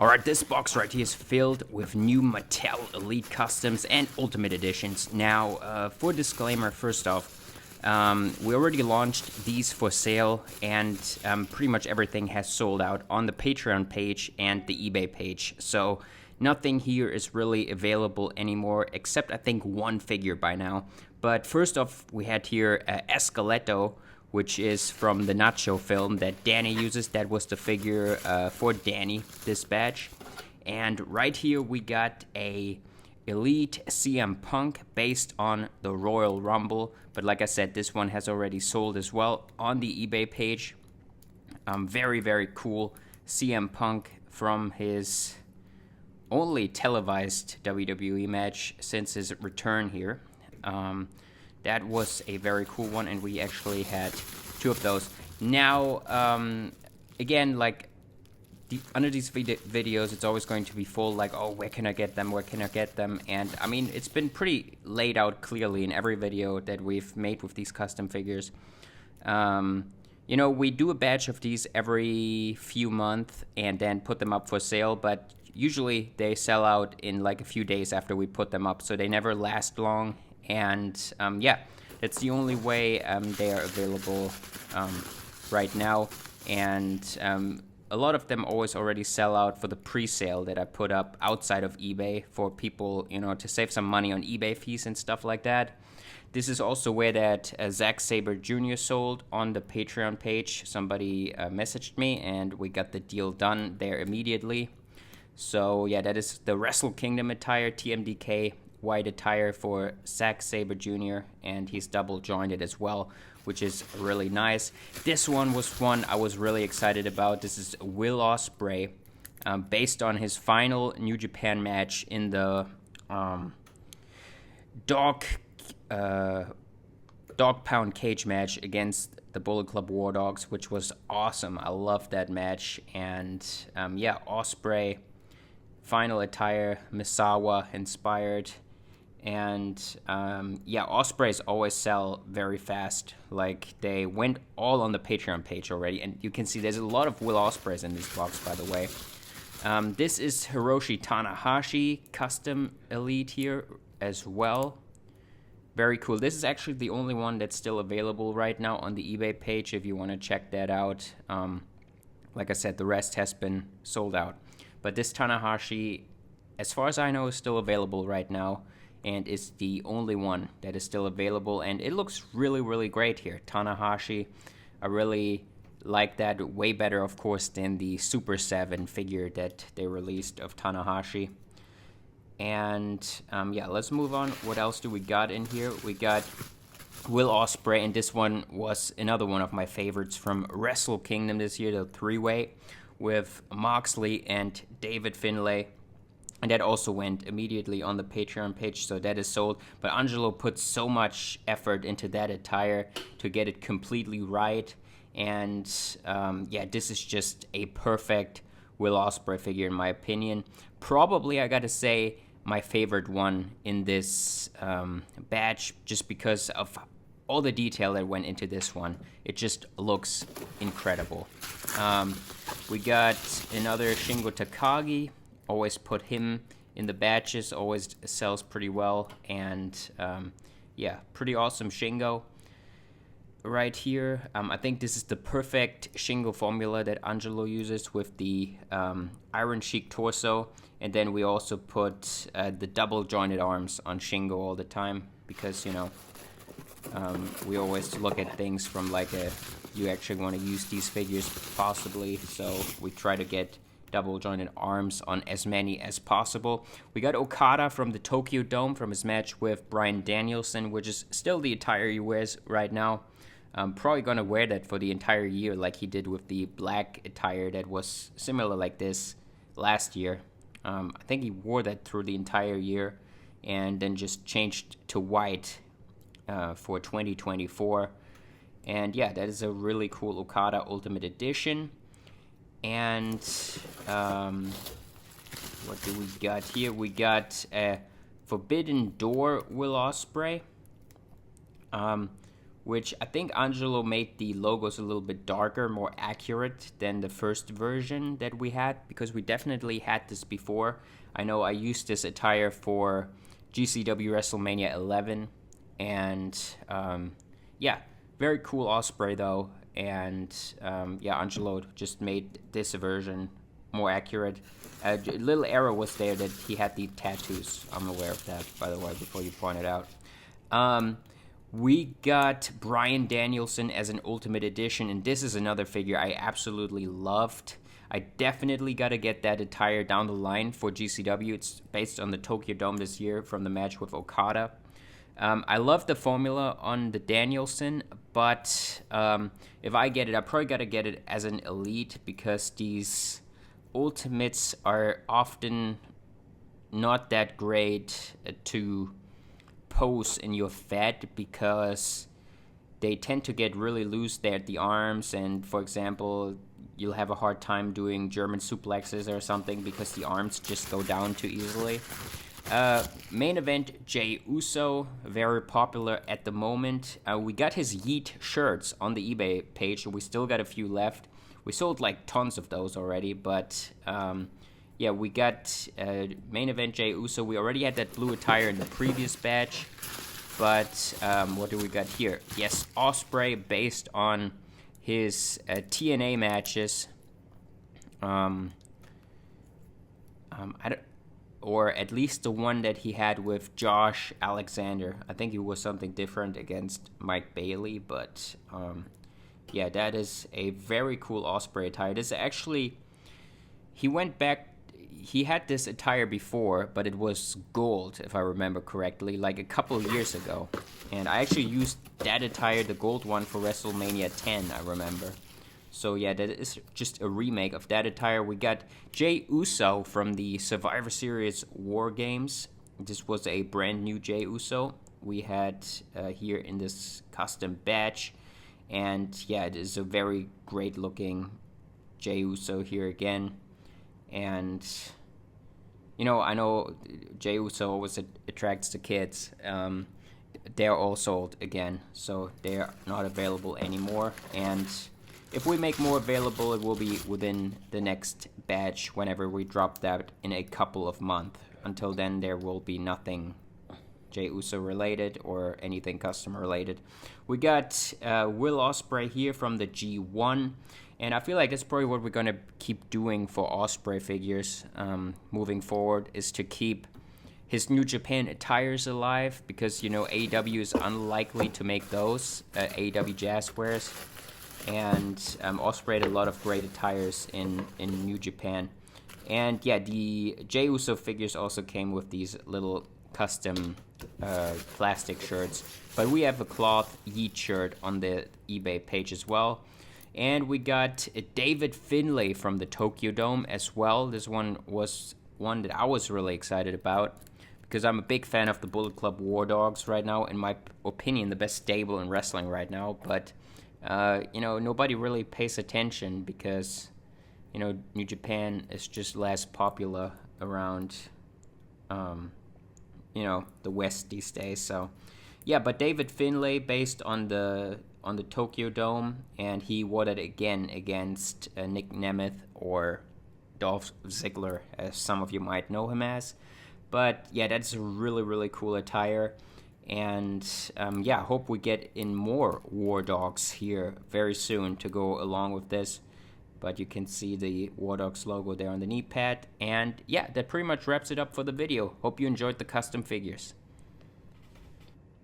Alright, this box right here is filled with new Mattel Elite Customs and Ultimate Editions. Now, for disclaimer, first off, we already launched these for sale, and pretty much everything has sold out on the Patreon page and the eBay page. So, nothing here is really available anymore, except I think one figure by now. But first off, we had here Esqueleto, which is from the Nacho film that Danny uses. That was the figure for Danny, this batch. And right here we got a Elite CM Punk based on the Royal Rumble. But like I said, this one has already sold as well on the eBay page. Very, very cool CM Punk from his only televised WWE match since his return here. That was a very cool one, and we actually had two of those. Now, again, like, under these videos, it's always going to be full, like, oh, where can I get them, where can I get them? And, I mean, it's been pretty laid out clearly in every video that we've made with these custom figures. You know, we do a batch of these every few months and then put them up for sale, but usually they sell out in, like, a few days after we put them up, so they never last long. And yeah, that's the only way they are available right now. And a lot of them always already sell out for the pre-sale that I put up outside of eBay for people, you know, to save some money on eBay fees and stuff like that. This is also where that Zack Sabre Jr. sold on the Patreon page. Somebody messaged me, and we got the deal done there immediately. So yeah, that is the Wrestle Kingdom attire, TMDK white attire for Zack Sabre Jr., and he's double jointed as well, which is really nice. This one was one I was really excited about. This is Will Ospreay, based on his final New Japan match in the dog pound cage match against the Bullet Club War Dogs, which was awesome. I loved that match. And yeah, Ospreay final attire, Misawa inspired. And yeah, Ospreys always sell very fast. Like, they went all on the Patreon page already, and you can see there's a lot of Will Ospreys in this box, by the way. This is Hiroshi Tanahashi custom Elite here as well. Very cool. This is actually the only one that's still available right now on the eBay page if you want to check that out. Like I said, the rest has been sold out. But this Tanahashi, as far as I know, is still available right now, and is the only one that is still available, and it looks really, really great here. Tanahashi, I really like that, way better, of course, than the Super 7 figure that they released of Tanahashi. And yeah, let's move on. What else do we got in here? We got Will Ospreay, and this one was another one of my favorites from Wrestle Kingdom this year, the three-way with Moxley and David Finlay. And that also went immediately on the Patreon page, so that is sold. But Angelo put so much effort into that attire to get it completely right. And yeah, this is just a perfect Will Ospreay figure in my opinion. Probably, I gotta say, my favorite one in this batch, just because of all the detail that went into this one. It just looks incredible. We got another Shingo Takagi. Always put him in the batches, always sells pretty well. And yeah, pretty awesome Shingo right here. I think this is the perfect Shingo formula that Angelo uses with the Iron Sheik torso. And then we also put the double jointed arms on Shingo all the time, because, you know, we always look at things from like you actually want to use these figures possibly, so we try to get double jointed arms on as many as possible. We got Okada from the Tokyo Dome from his match with Bryan Danielson, which is still the attire he wears right now. I'm probably gonna wear that for the entire year, like he did with the black attire that was similar like this last year. I think he wore that through the entire year and then just changed to white for 2024. And yeah, that is a really cool Okada Ultimate Edition. And what do we got here? We got Forbidden Door Will Ospreay. which I think Angelo made the logos a little bit darker, more accurate than the first version that we had, because we definitely had this before. I know I used this attire for GCW WrestleMania 11, and yeah, very cool Ospreay though, and yeah, Angelo just made this version more accurate. A little error was there that he had the tattoos. I'm aware of that, by the way, before you point it out. We got Bryan Danielson as an Ultimate Edition, and this is another figure I absolutely loved. I definitely got to get that attire down the line for GCW. It's based on the Tokyo Dome this year from the match with Okada. I love the formula on the Danielson, but if I get it, I probably got to get it as an Elite, because these Ultimates are often not that great to pose in your Fed, because they tend to get really loose there at the arms, and for example, you'll have a hard time doing German suplexes or something because the arms just go down too easily. Main Event Jey Uso, very popular at the moment. We got his Yeet shirts on the eBay page, we still got a few left. We sold like tons of those already, but yeah, we got Main Event Jey Uso. We already had that blue attire in the previous batch, but what do we got here? Yes, Ospreay, based on his TNA matches. Or at least the one that he had with Josh Alexander. I think it was something different against Mike Bailey, but yeah, that is a very cool Ospreay attire. This actually, he went back, he had this attire before, but it was gold, if I remember correctly, like a couple of years ago. And I actually used that attire, the gold one, for WrestleMania 10, I remember. So yeah, that is just a remake of that attire. We got Jey Uso from the Survivor Series War Games. This was a brand new Jey Uso we had here in this custom batch. And yeah, it is a very great looking Jey Uso here again. And you know, I know Jey Uso always attracts the kids. They're all sold again, so they're not available anymore. And if we make more available, it will be within the next batch whenever we drop that in a couple of months. Until then, there will be nothing Jey Uso related or anything custom related. We got Will Ospreay here from the G1, and I feel like that's probably what we're going to keep doing for Ospreay figures moving forward, is to keep his New Japan attires alive, because, you know, AEW is unlikely to make those, AEW Jazzwares, and Ospreay had a lot of great attires in New Japan. And yeah, the Jey Uso figures also came with these little custom plastic shirts, but we have a cloth Yeet shirt on the eBay page as well. And we got David Finlay from the Tokyo Dome as well. This one was one that I was really excited about, because I'm a big fan of the Bullet Club War Dogs right now. In my opinion, the best stable in wrestling right now. But you know, nobody really pays attention because, you know, New Japan is just less popular around you know, the West these days. So yeah, but David Finlay, based on the Tokyo Dome, and he won it again against Nick Nemeth, or Dolph Ziggler, as some of you might know him as. But yeah, that's a really, really cool attire. And yeah, hope we get in more War Dogs here very soon to go along with this. But you can see the War Dogs logo there on the knee pad. And yeah, that pretty much wraps it up for the video. Hope you enjoyed the custom figures.